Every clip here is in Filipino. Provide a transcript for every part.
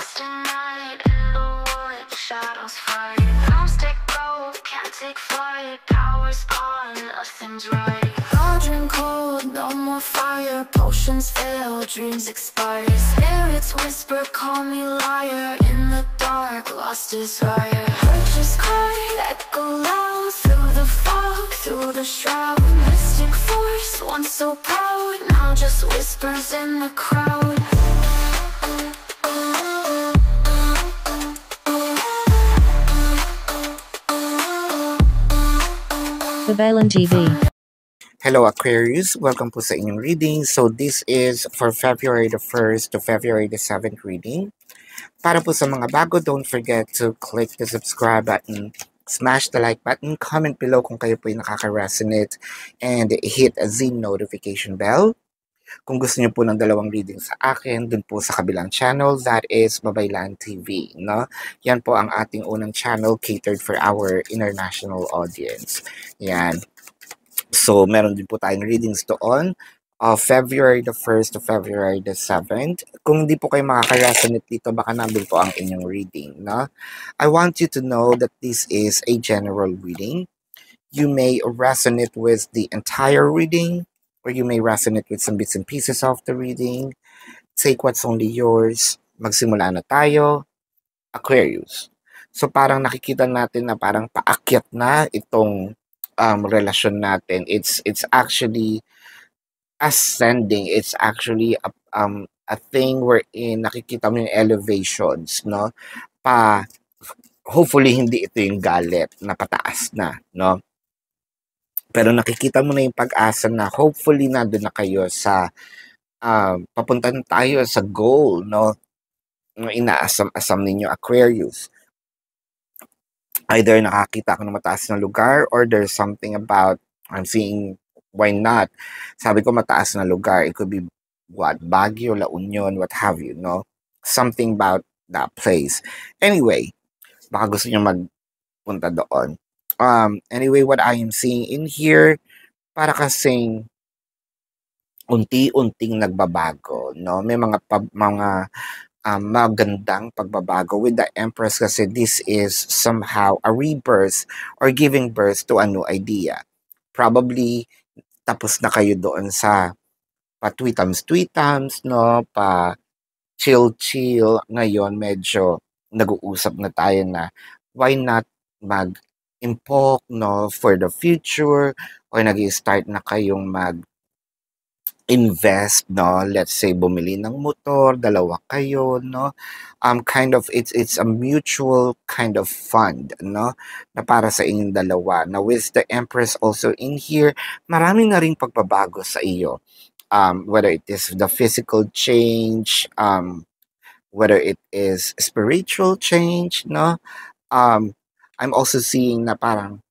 lost in night, in the wood, shadows fight. Don't take gold, can't take flight. Power's gone, nothing's right. Cauldron cold, no more fire. Potions fail, dreams expire. Spirits whisper, call me liar. In the dark, lost desire. Purchase cry, echo loud. Through the fog, through the shroud. Mystic force, once so proud, now just whispers in the crowd. Babalan TV. Hello Aquarius, welcome po sa inyong reading. So this is for February the 1st to February the 7th reading. Para po sa mga bago, don't forget to click the subscribe button, smash the like button, comment below kung kayo po ay nakaka-resonate, and hit the notification bell. Kung gusto niyo po ng dalawang reading sa akin, dun po sa kabilang channel, that is Babaylan TV. No? Yan po ang ating unang channel catered for our international audience. Yan. So, meron din po tayong readings doon. February the 1st to February the 7th. Kung hindi po kayo makaka-resonate dito, baka nandun po ang inyong reading. No? I want you to know that this is a general reading. You may resonate with the entire reading, or you may resonate with some bits and pieces of the reading. Take what's only yours. Magsimula na tayo. Aquarius. So parang nakikita natin na parang paakyat na itong relasyon natin. It's actually ascending. It's actually a thing wherein nakikita mo yung elevations, no? Hopefully hindi ito yung galit na pataas na, no? Pero nakikita mo na yung pag-asa na hopefully nandun na kayo sa papunta na tayo sa goal, no? Inaasam-asam ninyo, Aquarius. Either nakakita ka ng mataas na lugar or there's something about, I'm seeing, why not? Sabi ko mataas na lugar. It could be what? Baguio, La Union, what have you, no? Something about that place. Anyway, baka gusto nyo magpunta doon. Anyway, what I am seeing in here, para kasing unti-unting nagbabago, no? May mga magandang pagbabago with the Empress kasi this is somehow a rebirth or giving birth to a new idea. Probably tapos na kayo doon sa pa-tweetams, no? Pa chill. Ngayon medyo nag-uusap na tayo na why not mag-impok, no, for the future, or nag-start na kayong invest, no? Let's say bumili ng motor, dalawa kayo, no? Kind of it's a mutual kind of fund, no? Na para sa inyong dalawa. Now with the Empress also in here, marami na ring pagbabago sa iyo. Whether it is the physical change, whether it is spiritual change, no? I'm also seeing na parang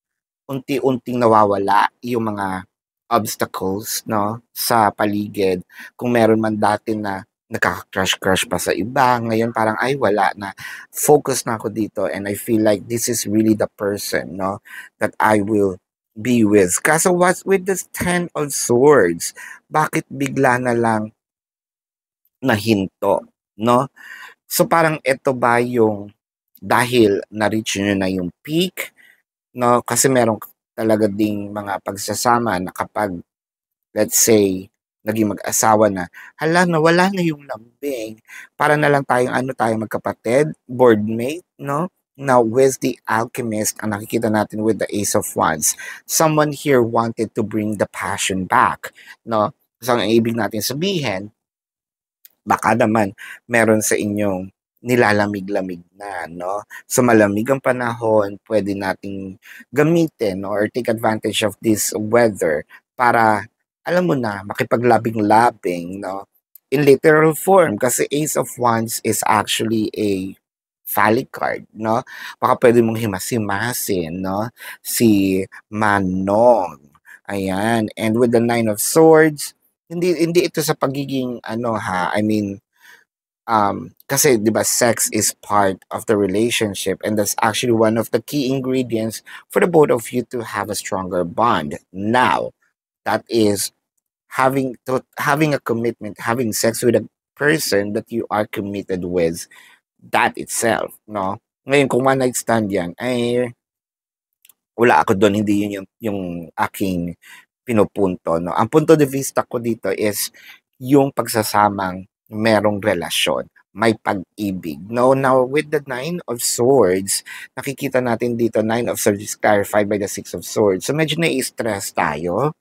unti-unting nawawala yung mga obstacles, no, sa paligid. Kung meron man dati na nakaka-crush pa sa iba, ngayon parang ay wala na. Focus na ako dito and I feel like this is really the person, no, that I will be with. Kaso what's with this 10 of Swords? Bakit bigla na lang nahinto, no? So parang ito ba yung dahil na-reach nyo na yung peak, no? Kasi meron talaga ding mga pagsasama na kapag, let's say, naging mag-asawa na, hala, nawala na yung lambing. Para na lang tayong magkapatid, boardmate, no? Now, with the Alchemist, ang nakikita natin with the Ace of Wands, someone here wanted to bring the passion back, no? So, ang ibig natin sabihin, baka naman meron sa inyong nilalamig-lamig na, no? So malamig ang panahon, pwede nating gamitin or take advantage of this weather para, alam mo na, makipaglabing-labing, no? In literal form, kasi Ace of Wands is actually a phallic card, no? Baka pwede mong himas-himasin, no? Si Manong. Ayan. And with the Nine of Swords, hindi ito sa pagiging, kasi 'di ba sex is part of the relationship and that's actually one of the key ingredients for the both of you to have a stronger bond. Now, that is having a commitment, having sex with a person that you are committed with that itself, no? Ngayon, kung one night stand yan, ay wala ako doon, hindi yun yung aking pinupunto, no? Ang punto de vista ko dito is yung pagsasamang merong relasyon, may pag-ibig. No, now with the Nine of Swords, nakikita natin dito, Nine of Swords is clarified by the Six of Swords. So medyo na-stress tayo.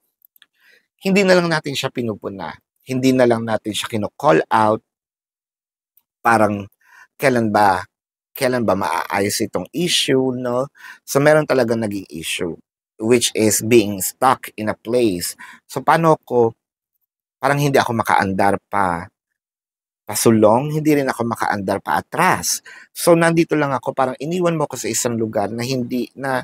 Hindi na lang natin siya pinupuna. Hindi na lang natin siya kino-call out. Parang kailan ba maaayos itong issue, no? So meron talagang naging issue, which is being stuck in a place. So paano ko, parang hindi ako makaandar pa pasulong, hindi rin ako makaandar pa atras. So nandito lang ako, parang iniwan mo ko sa isang lugar na hindi na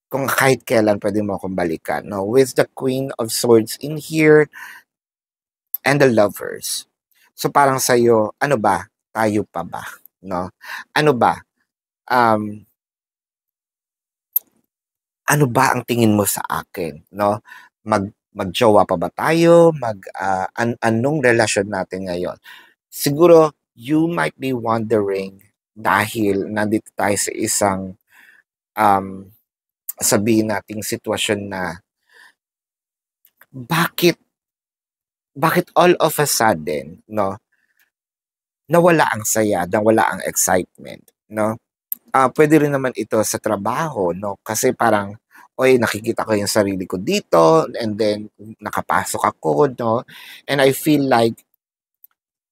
kung kahit kailan pwede mo akong balikan, no? With the Queen of Swords in here and the Lovers. So parang sa'yo, ano ba? Tayo pa ba? No? Ano ba? Ano ba ang tingin mo sa akin, no? Magjowa pa ba tayo? Anong relasyon natin ngayon? Siguro, you might be wondering dahil nandito tayo sa isang sabihin nating sitwasyon na bakit all of a sudden, no, nawala ang saya, nawala ang excitement, no? Pwede rin naman ito sa trabaho, no? Kasi parang, oy, nakikita ko yung sarili ko dito, and then nakapasok ako, no? And I feel like,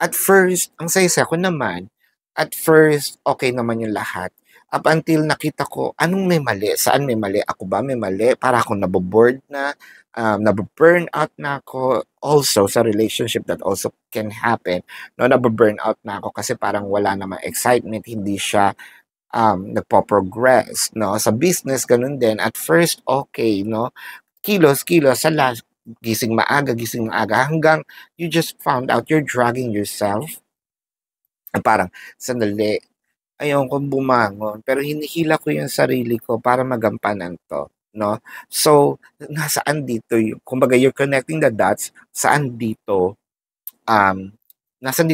at first, ang saya-saya ko naman. At first, okay naman yung lahat. Up until nakita ko, anong may mali? Saan may mali? Ako ba may mali? Para akong naboboard na, nababurn out na ako. Also, sa relationship that also can happen. No, nababurn out na ako kasi parang wala namang excitement. Hindi siya nagpo-progress, no? Sa business, ganun din. At first, okay, no? Kilos, sa last, gising maaga, hanggang you just found out you're dragging yourself. Parang, sandali, ayaw kong bumangon, pero hinihila ko yung sarili ko para magampanan to, no? So, nasaan dito yung, kumbaga, you're connecting the dots, nasaan dito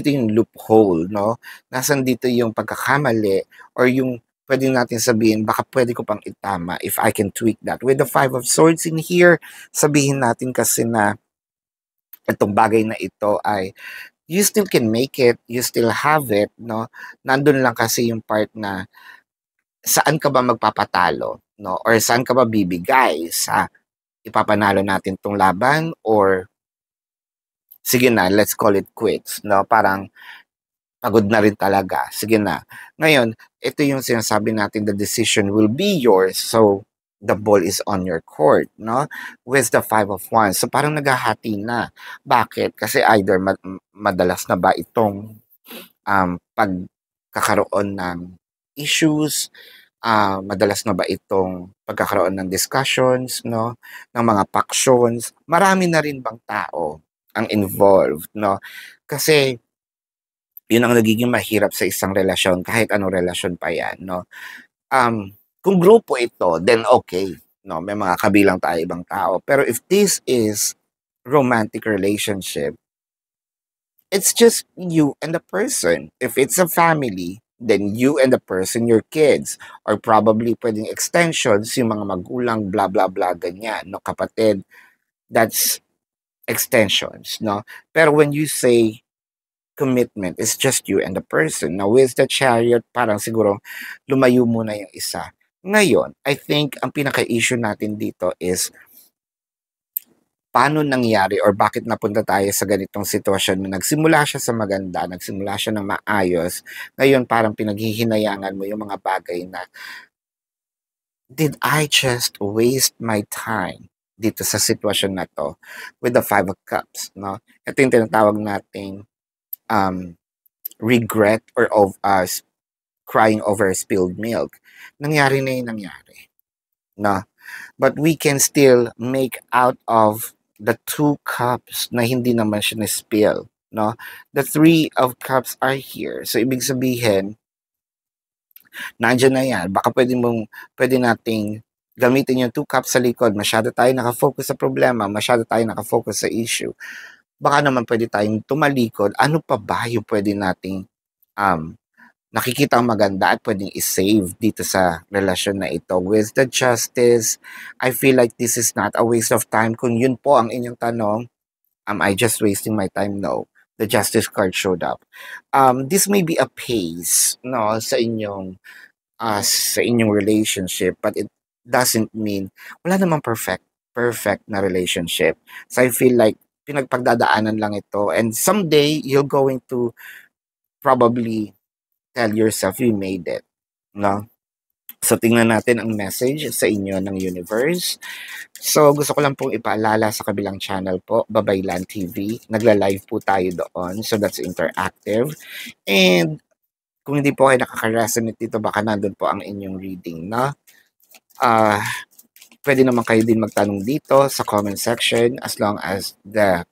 yung loophole, no? Nasaan dito yung pagkakamali, or yung pwede natin sabihin, baka pwede ko pang itama if I can tweak that. With the Five of Swords in here, sabihin natin kasi na itong bagay na ito ay you still can make it, you still have it, no? Nandun lang kasi yung part na saan ka ba magpapatalo, no? Or saan ka ba bibigay sa ipapanalo natin tong laban, or sige na, let's call it quits, no? Parang pagod na rin talaga. Sige na. Ngayon, ito yung sinasabi natin, the decision will be yours. So, the ball is on your court, no? With the Five of Wands. So, parang naghahati na. Bakit? Kasi either madalas na ba itong pagkakaroon ng issues, madalas na ba itong pagkakaroon ng discussions, no? Ng mga factions. Marami na rin bang tao ang involved, no? Kasi, yun ang nagiging mahirap sa isang relasyon, kahit anong relasyon pa yan, no? Kung grupo ito, then okay, no? May mga kabilang tayo ibang tao. Pero if this is romantic relationship, it's just you and the person. If it's a family, then you and the person, your kids, or probably pwedeng extensions, yung mga magulang, blah, blah, blah, ganyan, no? Kapatid, that's extensions, no? Pero when you say commitment, it's just you and the person. Now, with the Chariot, parang siguro lumayo muna yung isa. Ngayon, I think ang pinaka-issue natin dito is paano nangyari or bakit napunta tayo sa ganitong sitwasyon na nagsimula siya sa maganda, nagsimula siya ng maayos, ngayon parang pinaghihinayangan mo yung mga bagay na, did I just waste my time dito sa sitwasyon na to with the Five of Cups, no? Ito yung tinatawag nating regret or of us crying over spilled milk. Nangyari na yung nangyari, no? But we can still make out of the Two Cups na hindi naman siya na-spill, no? The Three of Cups are here. So, ibig sabihin, nandiyan na yan. Baka pwede nating gamitin yung Two Cups sa likod. Masyado tayo nakafocus sa problema. Masyado tayo nakafocus sa issue. Baka naman pwede tayong tumalikod. Ano pa ba yung pwede nating nakikita ang maganda at pwedeng i-save dito sa relasyon na ito. With the Justice, I feel like this is not a waste of time. Kung yun po ang inyong tanong, am I just wasting my time? No. The Justice card showed up. This may be a pace, no, sa inyong relationship, but it doesn't mean wala namang perfect na relationship. So I feel like pinagpagdadaanan lang ito, and someday you're going to probably tell yourself you made it, no? So tingnan natin ang message sa inyo ng universe. So gusto ko lang pong ipaalala sa kabilang channel po, Babaylan TV. Nagla-live po tayo doon. So that's interactive. And kung hindi po kayo nakaka-resonate dito, baka nandun po ang inyong reading, no? Pwede naman kayo din magtanong dito sa comment section as long as the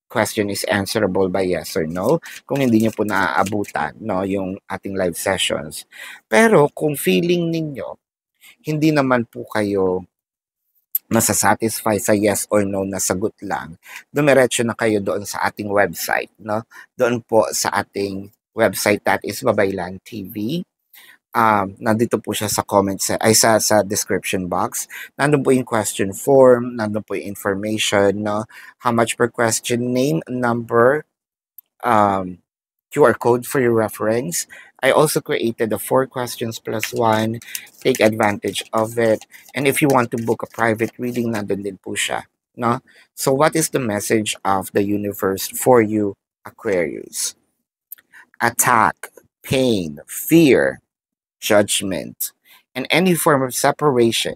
question is answerable by yes or no. Kung hindi nyo po naaabutan, no, yung ating live sessions. Pero kung feeling ninyo, hindi naman po kayo masasatisfy sa yes or no na sagot lang, dumiretso na kayo doon sa ating website, no? Doon po sa ating website, that is Babaylan TV. Nandito po siya sa comments, sa description box. Nandun po yung question form, nandun po yung information, no? How much per question, name, number, QR code for your reference. I also created the 4 questions plus 1. Take advantage of it. And if you want to book a private reading, nandun din po siya, no? So what is the message of the universe for you, Aquarius? Attack, pain, fear, judgment, and any form of separation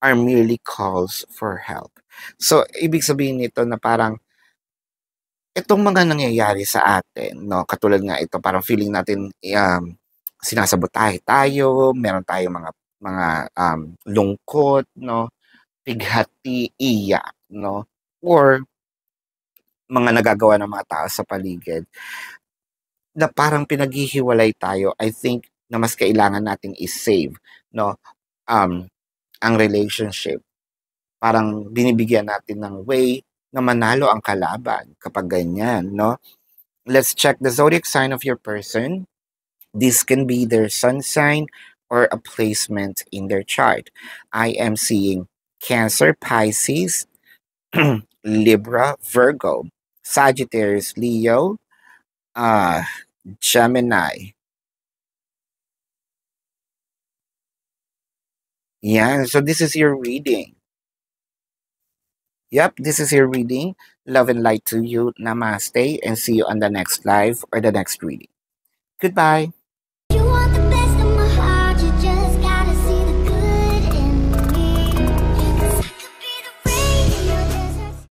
are merely calls for help. So, ibig sabihin nito na parang itong mga nangyayari sa atin, no, katulad nga ito, parang feeling natin sinasabotahe tayo, meron tayong mga lungkot, no, pighati, iyak, no, or mga nagagawa ng mga tao sa paligid na parang pinaghihiwalay tayo. I think na mas kailangan nating i-save, no, ang relationship. Parang binibigyan natin ng way na manalo ang kalaban kapag ganyan, no? Let's check the zodiac sign of your person. This can be their sun sign or a placement in their chart. I am seeing Cancer, Pisces, Libra, Virgo, Sagittarius, Leo, Gemini. Yeah, so this is your reading. Yep, this is your reading. Love and light to you. Namaste, and see you on the next live or the next reading. Goodbye.